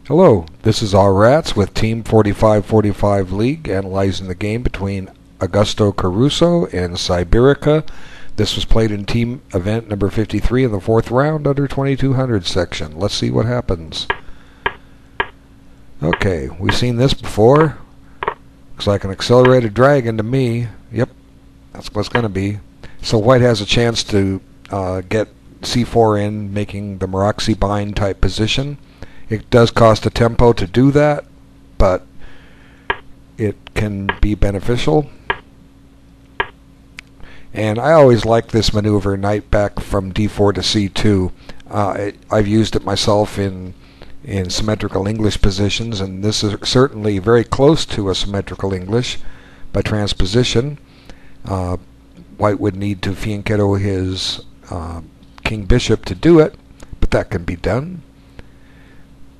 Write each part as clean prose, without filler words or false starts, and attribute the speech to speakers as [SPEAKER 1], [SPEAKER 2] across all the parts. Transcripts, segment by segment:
[SPEAKER 1] Hello, this is All Rats with Team 4545 League, analyzing the game between Augusto Caruso and Siberica. This was played in team event number 53 in the fourth round under 2200 section. Let's see what happens. Okay, we've seen this before. Looks like an accelerated dragon to me. Yep, that's what it's going to be. So white has a chance to get c4 in, making the Moroxy bind type position. It does cost a tempo to do that, but it can be beneficial. And I always like this maneuver, knight back from d4 to c2. I've used it myself in symmetrical English positions, and this is certainly very close to a symmetrical English by transposition. White would need to fianchetto his king bishop to do it, but that can be done.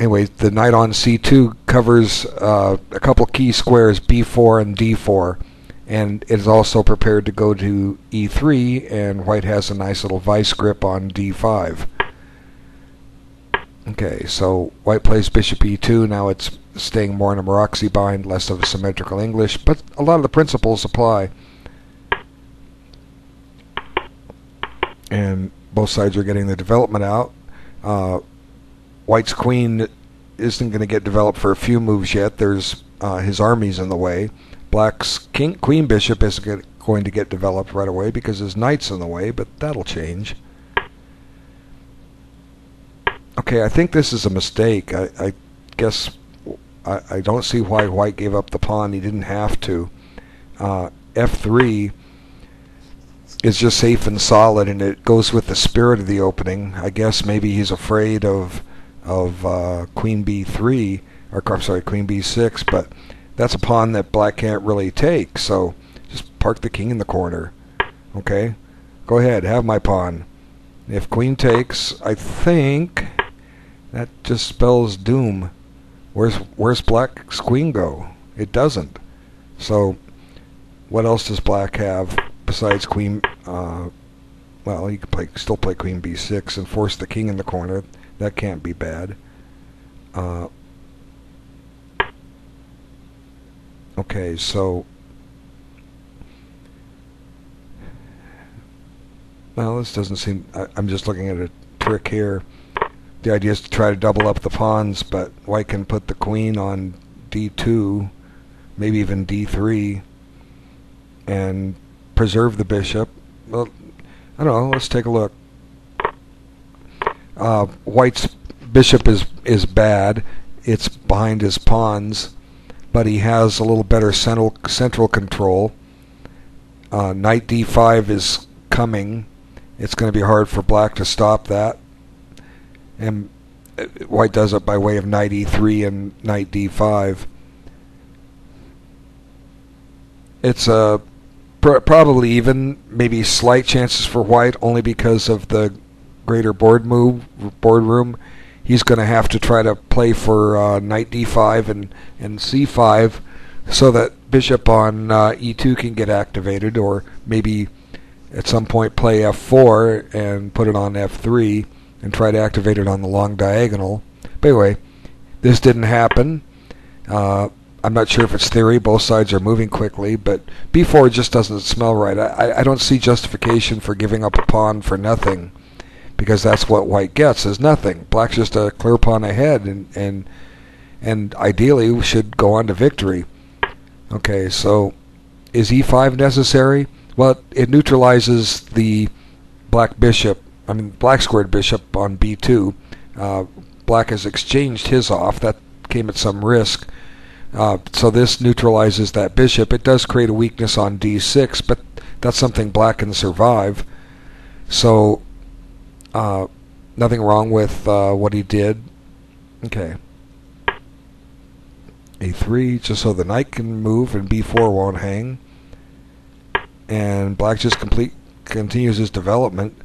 [SPEAKER 1] Anyway, the knight on c2 covers a couple key squares, b4 and d4, and it is also prepared to go to e3, and white has a nice little vice grip on d5. Okay, so white plays bishop e2. Now it's staying more in a Moroxy bind, less of a symmetrical English, but a lot of the principles apply. And both sides are getting the development out. White's queen isn't going to get developed for a few moves yet. There's his army's in the way. Black's queen bishop isn't going to get developed right away because his knight's in the way, but that'll change. Okay, I think this is a mistake. I guess I don't see why white gave up the pawn. He didn't have to. F3 is just safe and solid, and it goes with the spirit of the opening. I guess maybe he's afraid of queen b3, or I'm sorry, queen b6, but that's a pawn that black can't really take, so just park the king in the corner. Okay, go ahead, have my pawn. If queen takes, I think that just spells doom. Where's black's queen go? It doesn't. So what else does black have besides queen? Well, you could still play queen b6 and force the king in the corner. That can't be bad. Okay, so well, this doesn't seem. I'm just looking at a trick here. The idea is to try to double up the pawns, but white can put the queen on d2, maybe even d3, and preserve the bishop. Well, I don't know. Let's take a look. White's bishop is bad. It's behind his pawns, but he has a little better central control. Knight d5 is coming. It's going to be hard for black to stop that. And white does it by way of knight e3 and knight d5. It's probably even, maybe slight chances for white, only because of the greater boardroom. He's going to have to try to play for knight d5 and c5 so that bishop on e2 can get activated, or maybe at some point play f4 and put it on f3 and try to activate it on the long diagonal. But anyway, this didn't happen. I'm not sure if it's theory. Both sides are moving quickly, but b4 just doesn't smell right. I don't see justification for giving up a pawn for nothing, because that's what white gets, is nothing. Black's just a clear pawn ahead, and ideally we should go on to victory. Okay, so is e5 necessary? Well, it neutralizes the black squared bishop on b2. Black has exchanged his off. That came at some risk. So this neutralizes that bishop. It does create a weakness on d6, but that's something black can survive. So nothing wrong with what he did. Okay. a3, just so the knight can move and b4 won't hang. And black just continues his development.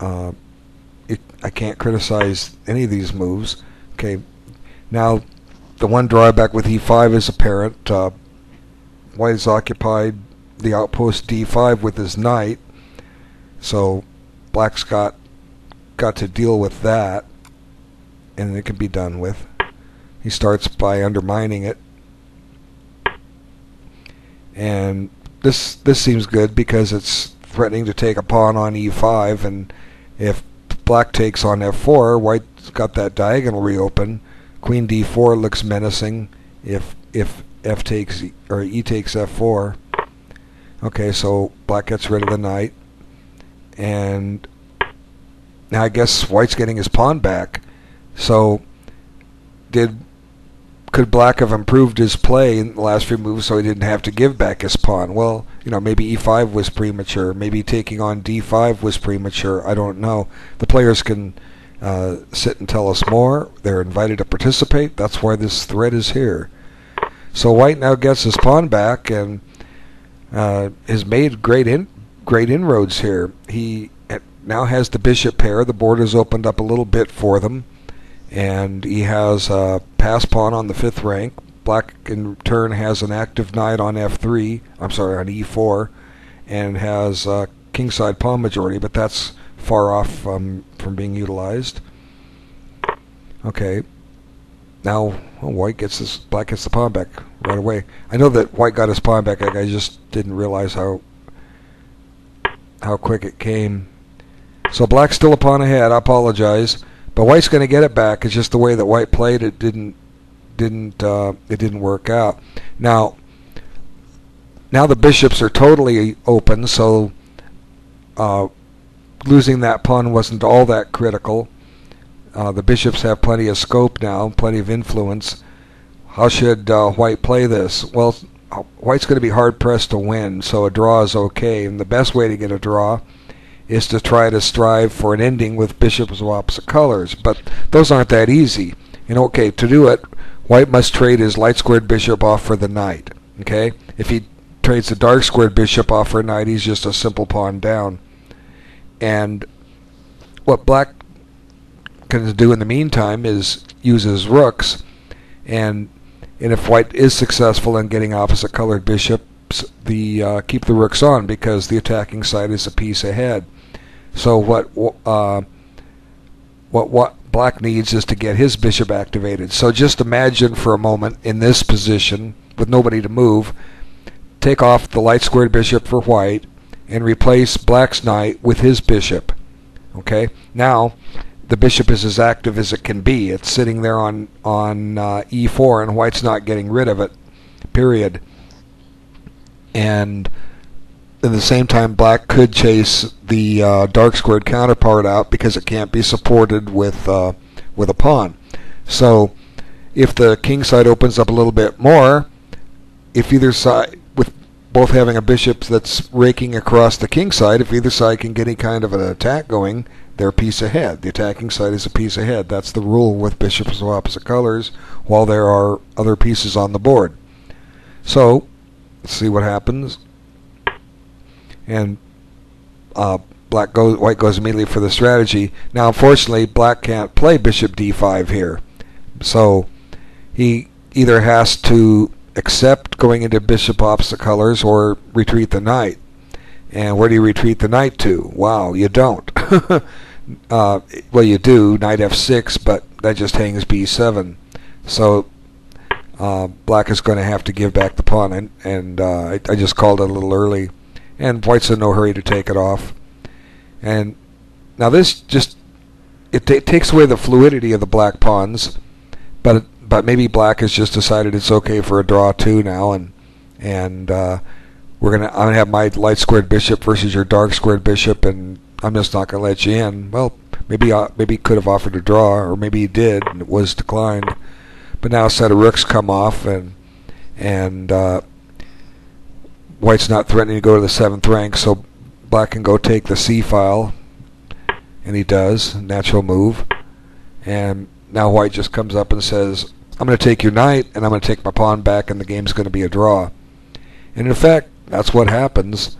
[SPEAKER 1] I can't criticize any of these moves. Okay, now the one drawback with e5 is apparent. White has occupied the outpost d5 with his knight, so black's got to deal with that, and it can be done with. He starts by undermining it. And this seems good because it's threatening to take a pawn on e5, and if black takes on f4, white's got that diagonal reopen. Queen d4 looks menacing if f takes or e takes f4. Okay, so black gets rid of the knight, and now I guess white's getting his pawn back. So could black have improved his play in the last few moves so he didn't have to give back his pawn? Well, maybe e5 was premature. Maybe taking on d5 was premature. I don't know. The players can sit and tell us more. They're invited to participate. That's why this thread is here. So white now gets his pawn back and has made great inroads here. He now has the bishop pair. The board has opened up a little bit for them. And he has a pass pawn on the 5th rank. Black in turn has an active knight on f3. I'm sorry, on e4, and has kingside pawn majority, but that's far off from being utilized. Okay, now black gets the pawn back right away. I know that white got his pawn back. I just didn't realize how quick it came. So black's still a pawn ahead. I apologize. But white's going to get it back. It's just the way that white played it didn't work out. Now the bishops are totally open, so losing that pawn wasn't all that critical. The bishops have plenty of scope now, plenty of influence. How should white play this? Well, white's going to be hard pressed to win, so a draw is okay. And the best way to get a draw is to try to strive for an ending with bishops of opposite colors. But those aren't that easy. Okay, to do it, white must trade his light squared bishop off for the knight. Okay? If he trades the dark squared bishop off for a knight, he's just a simple pawn down. And what black can do in the meantime is use his rooks, and if white is successful in getting opposite colored bishops, keep the rooks on, because the attacking side is a piece ahead. So what black needs is to get his bishop activated. So just imagine for a moment in this position with nobody to move, take off the light squared bishop for white and replace black's knight with his bishop. Okay, now the bishop is as active as it can be. It's sitting there on e4, and white's not getting rid of it, period. And at the same time, black could chase the dark squared counterpart out because it can't be supported with a pawn. So if the king side opens up a little bit more, if either side, with both having a bishop that's raking across the king side, if either side can get any kind of an attack going, they're a piece ahead. The attacking side is a piece ahead. That's the rule with bishops of opposite colors, while there are other pieces on the board. So let's see what happens. And white goes immediately for the strategy. Now, unfortunately, black can't play bishop d5 here. So he either has to accept going into bishop opposite colors or retreat the knight. And where do you retreat the knight to? Wow, you don't. Well, you do, knight f6, but that just hangs b7. So black is going to have to give back the pawn, and I just called it a little early. And white's in no hurry to take it off. And now this just it takes away the fluidity of the black pawns, but maybe black has just decided it's okay for a draw too now, and I'm gonna have my light squared bishop versus your dark squared bishop, and I'm just not gonna let you in. Well, maybe he could have offered a draw, or maybe he did and it was declined. But now a set of rooks come off, and white's not threatening to go to the 7th rank, so black can go take the c file, and he does, natural move. And now white just comes up and says, I'm going to take your knight, and I'm going to take my pawn back, and the game's going to be a draw. And in effect, that's what happens.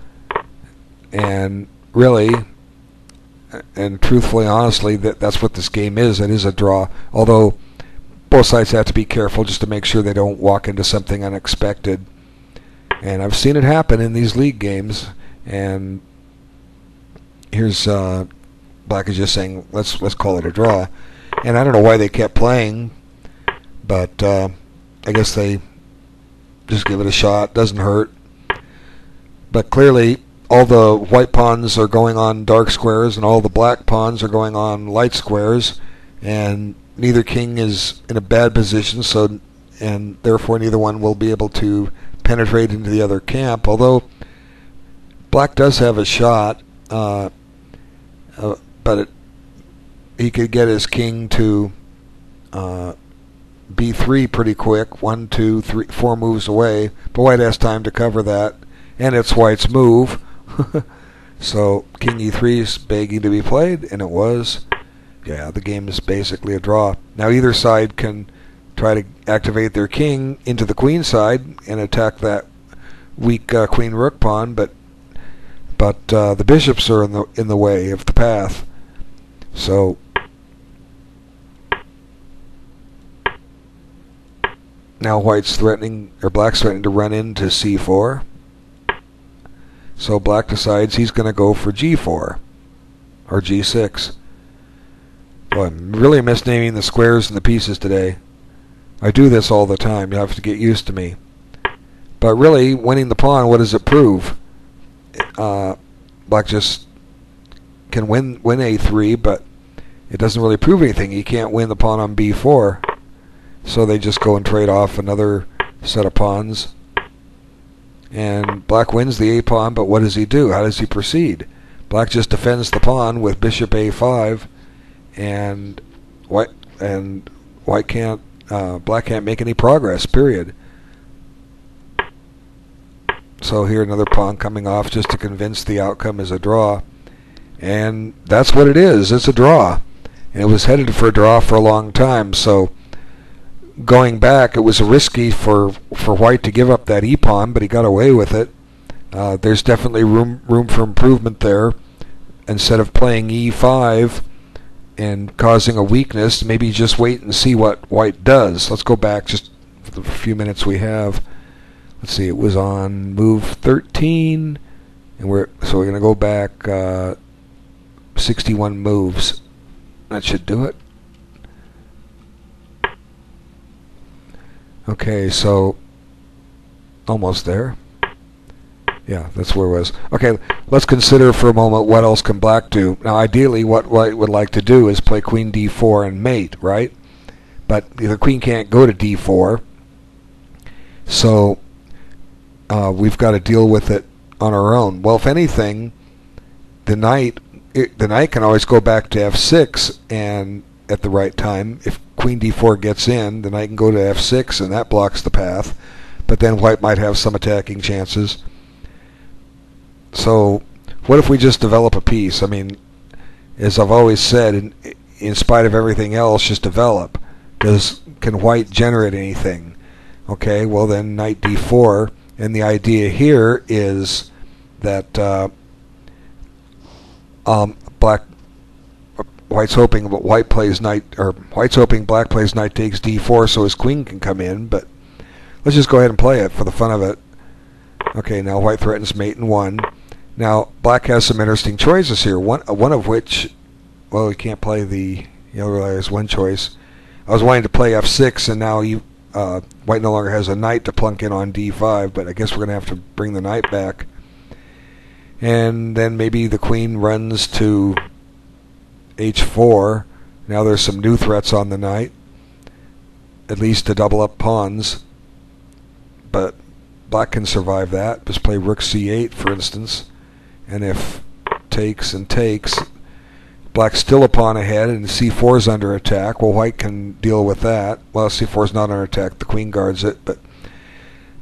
[SPEAKER 1] And really, and truthfully, honestly, that's what this game is. It is a draw, although both sides have to be careful just to make sure they don't walk into something unexpected. And I've seen it happen in these league games. And here's black is just saying, let's call it a draw. And I don't know why they kept playing, but I guess they just give it a shot. Doesn't hurt. But clearly, all the white pawns are going on dark squares, and all the black pawns are going on light squares, and neither king is in a bad position, and therefore neither one will be able to penetrate into the other camp, although black does have a shot, but he could get his king to b3 pretty quick, 1, 2, 3, 4 moves away, but white has time to cover that, and it's white's move. So king e3 is begging to be played, and it was. Yeah, the game is basically a draw. Now either side can try to activate their king into the queen side and attack that weak queen rook pawn, but the bishops are in the way of the path. So now white's threatening, or black's threatening to run into c4. So black decides he's going to go for g4 or g6. Boy, I'm really misnaming the squares and the pieces today. I do this all the time. You have to get used to me. But really, winning the pawn, what does it prove? Black just can win a3, but it doesn't really prove anything. He can't win the pawn on b4. So they just go and trade off another set of pawns. And black wins the a pawn, but what does he do? How does he proceed? Black just defends the pawn with bishop a5, and white can't. Black can't make any progress. Period. So here another pawn coming off just to convince the outcome is a draw, and that's what it is. It's a draw, and it was headed for a draw for a long time. So going back, it was risky for white to give up that e pawn, but he got away with it. There's definitely room for improvement there. Instead of playing e5 and causing a weakness, maybe just wait and see what white does. Let's go back just for the few minutes we have. Let's see, it was on move 13, and we're going to go back 61 moves. That should do it. Okay, so almost there. Yeah, that's where it was. Okay, let's consider for a moment what else can black do. Now, ideally, what white would like to do is play queen d4 and mate, right? But the queen can't go to d4, so we've got to deal with it on our own. Well, if anything, the knight can always go back to f6, and at the right time, if queen d4 gets in, the knight can go to f6, and that blocks the path. But then white might have some attacking chances. So what if we just develop a piece? I mean, as I've always said, in spite of everything else, just develop. Can white generate anything? Okay, well then knight d4, and the idea here is that white's hoping black plays knight takes d4 so his queen can come in, but let's just go ahead and play it for the fun of it. Okay, now white threatens mate in 1. Now black has some interesting choices here. One of which, well, he can't play the. He only has one choice. I was wanting to play f6, and now white no longer has a knight to plunk in on d5. But I guess we're going to have to bring the knight back, and then maybe the queen runs to h4. Now there's some new threats on the knight, at least to double up pawns. But black can survive that. Just play rook c8, for instance. And if takes and takes, black's still a pawn ahead, and c4 is under attack. Well, white can deal with that. Well, c4 is not under attack. The queen guards it.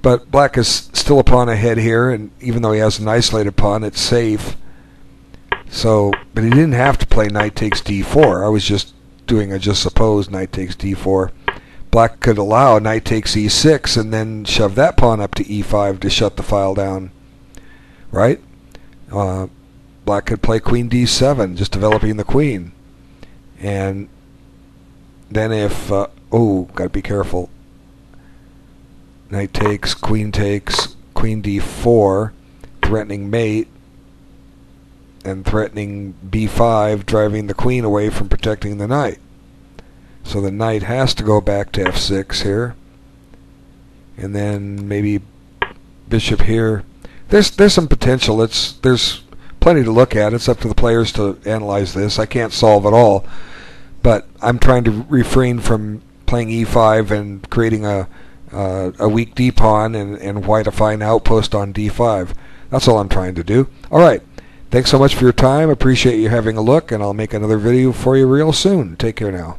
[SPEAKER 1] But black is still a pawn ahead here, and even though he has an isolated pawn, it's safe. So, but he didn't have to play knight takes d4. I was just doing a just suppose knight takes d4. Black could allow knight takes e6 and then shove that pawn up to e5 to shut the file down, right? Black could play queen d7, just developing the queen. And then if, gotta be careful. Knight takes, queen d4, threatening mate, and threatening b5, driving the queen away from protecting the knight. So the knight has to go back to f6 here. And then maybe bishop here. There's some potential. There's plenty to look at. It's up to the players to analyze this. I can't solve it all. But I'm trying to refrain from playing e5 and creating a weak d-pawn and white a fine outpost on d5. That's all I'm trying to do. All right. Thanks so much for your time. Appreciate you having a look, and I'll make another video for you real soon. Take care now.